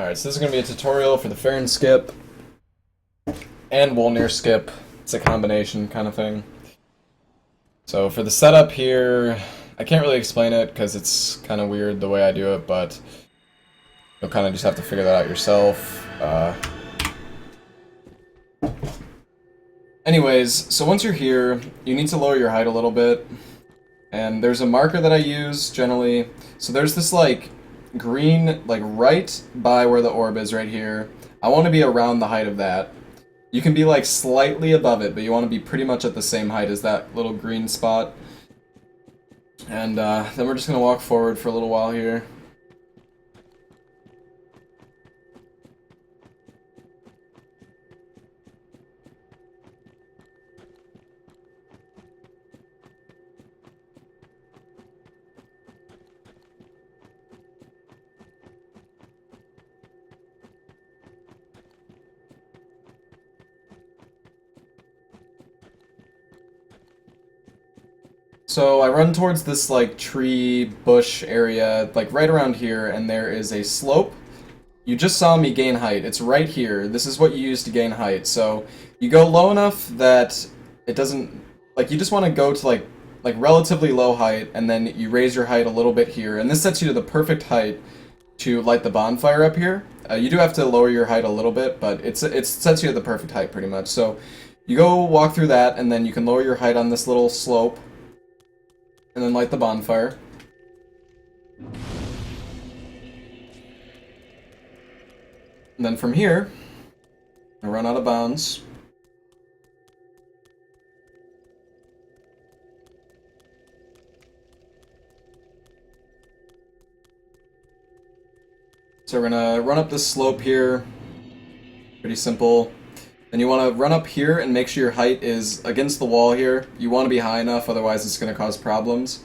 Alright, so this is going to be a tutorial for the Farron skip and Wolnir skip. It's a combination kind of thing. So for the setup here, I can't really explain it because it's kind of weird the way I do it, but you'll kind of just have to figure that out yourself. Anyways, so once you're here, you need to lower your height a little bit. And there's a marker that I use generally. So there's this like green, like right by where the orb is right here. I want to be around the height of that. You can be like slightly above it, but you want to be pretty much at the same height as that little green spot. And then we're just going to walk forward for a little while here. So I run towards this like tree bush area, like right around here, and there is a slope. You just saw me gain height. It's right here. This is what you use to gain height. So you go low enough that it doesn't, like you just want to go to like relatively low height, and then you raise your height a little bit here, and this sets you to the perfect height to light the bonfire up here. You do have to lower your height a little bit, but it sets you at the perfect height pretty much. So you go walk through that, and then you can lower your height on this little slope and then light the bonfire. And then from here, I run out of bounds. So we're gonna run up this slope here. Pretty simple. Then you want to run up here and make sure your height is against the wall here. You want to be high enough, otherwise it's going to cause problems.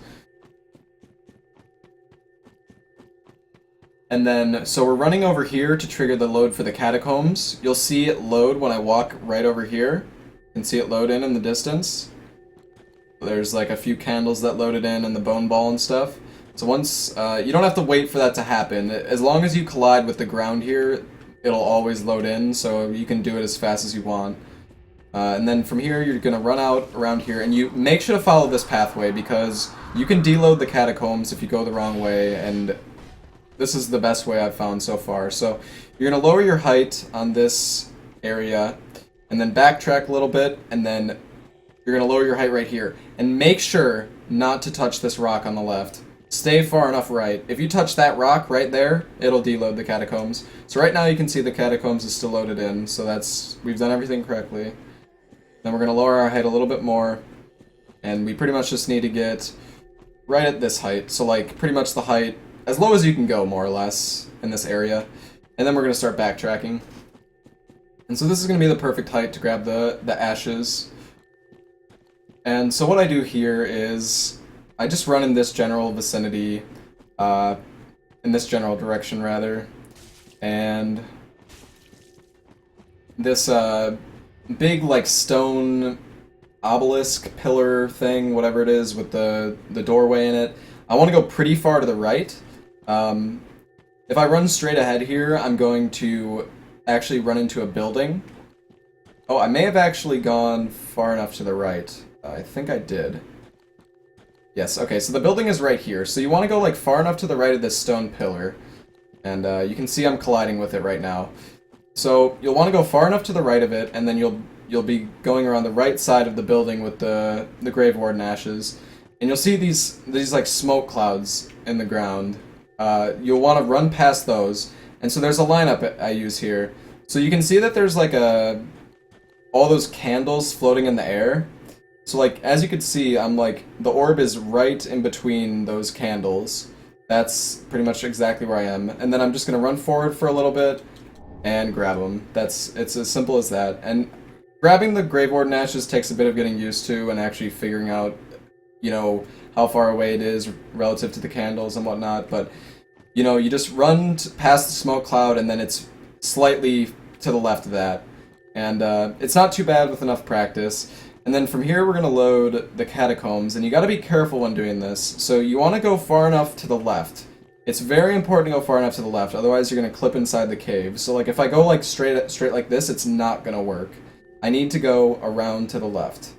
And then, so we're running over here to trigger the load for the catacombs. You'll see it load when I walk right over here. You can see it load in the distance. There's like a few candles that loaded in and the bone ball and stuff. So once, you don't have to wait for that to happen. As long as you collide with the ground here, it'll always load in, so you can do it as fast as you want. And then from here, you're going to run out around here, and you make sure to follow this pathway, because you can deload the catacombs if you go the wrong way, and this is the best way I've found so far. So you're going to lower your height on this area, and then backtrack a little bit, and then you're going to lower your height right here. And make sure not to touch this rock on the left. Stay far enough right. If you touch that rock right there, it'll deload the catacombs. So right now you can see the catacombs is still loaded in, so we've done everything correctly. Then we're going to lower our height a little bit more, and we pretty much just need to get right at this height. So like pretty much the height, as low as you can go more or less in this area. And then we're going to start backtracking. And so this is going to be the perfect height to grab the ashes. And so what I do here is I just run in this general vicinity, in this general direction rather, and this big like stone obelisk pillar thing, whatever it is, with the doorway in it, I want to go pretty far to the right. If I run straight ahead here, I'm going to actually run into a building. Oh, I may have actually gone far enough to the right. I think I did. Yes, okay, so the building is right here. So you want to go like far enough to the right of this stone pillar. And you can see I'm colliding with it right now. So you'll want to go far enough to the right of it, and then you'll be going around the right side of the building with the Grave Warden ashes. And you'll see these like smoke clouds in the ground. You'll want to run past those. And so there's a lineup I use here. So you can see that there's like all those candles floating in the air. So like, as you can see, I'm like, the orb is right in between those candles. That's pretty much exactly where I am. And then I'm just going to run forward for a little bit and grab them. It's as simple as that. And grabbing the Grave Warden ashes takes a bit of getting used to and actually figuring out, you know, how far away it is relative to the candles and whatnot. But, you know, you just run past the smoke cloud, and then it's slightly to the left of that. And it's not too bad with enough practice. And then from here, we're going to load the catacombs, and you got to be careful when doing this. So you want to go far enough to the left. It's very important to go far enough to the left, otherwise you're gonna clip inside the cave. So like if I go like straight like this, it's not gonna work. I need to go around to the left.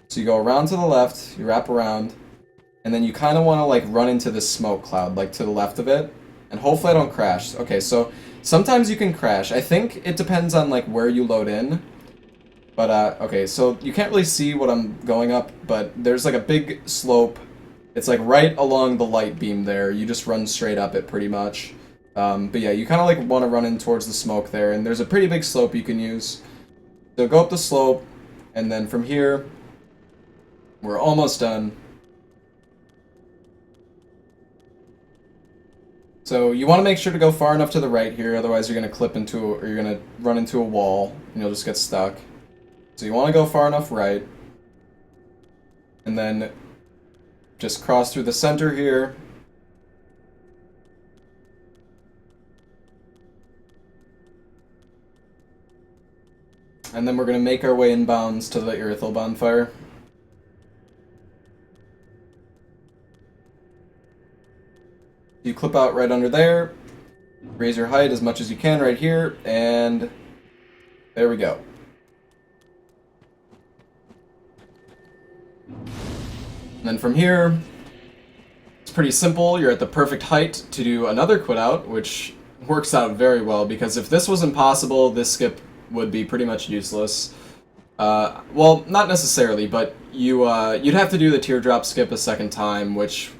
So you go around to the left, you wrap around, and then you kind of want to like run into this smoke cloud, like to the left of it, and hopefully I don't crash. Okay, so sometimes you can crash. I think it depends on like where you load in. But okay, so you can't really see what I'm going up, but there's like a big slope. It's like right along the light beam there. You just run straight up it pretty much. But yeah, you kind of like want to run in towards the smoke there, and there's a pretty big slope you can use. So go up the slope, and then from here, we're almost done. So you want to make sure to go far enough to the right here, otherwise you're going to clip into, or you're going to run into a wall, and you'll just get stuck. So you want to go far enough right, and then just cross through the center here. And then we're going to make our way inbounds to the Irithel bonfire. You clip out right under there, raise your height as much as you can right here, and there we go. And then from here, it's pretty simple. You're at the perfect height to do another quit out, which works out very well, because if this was impossible, this skip would be pretty much useless. Well, not necessarily, but you'd have to do the teardrop skip a second time, which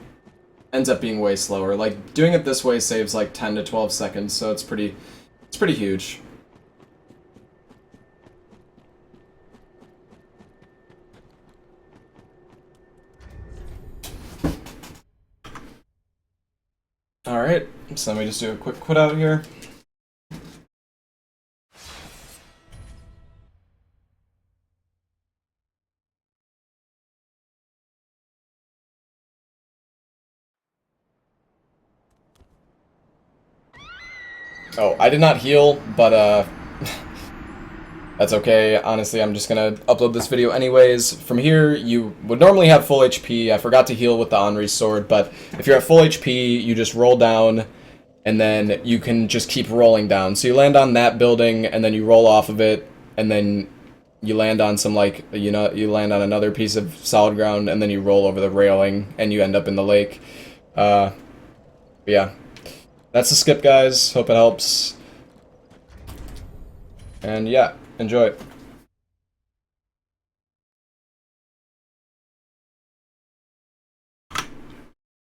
ends up being way slower. Like, doing it this way saves like 10 to 12 seconds, so it's pretty huge. Alright, so let me just do a quick quit out here. Oh, I did not heal, but that's okay. Honestly, I'm just gonna upload this video anyways. From here, you would normally have full HP. I forgot to heal with the Henri's sword, but if you're at full HP, you just roll down, and then you can just keep rolling down. So you land on that building, and then you roll off of it, and then you land on some, like, you land on another piece of solid ground, and then you roll over the railing, and you end up in the lake. Yeah. That's the skip, guys. Hope it helps. And yeah, enjoy.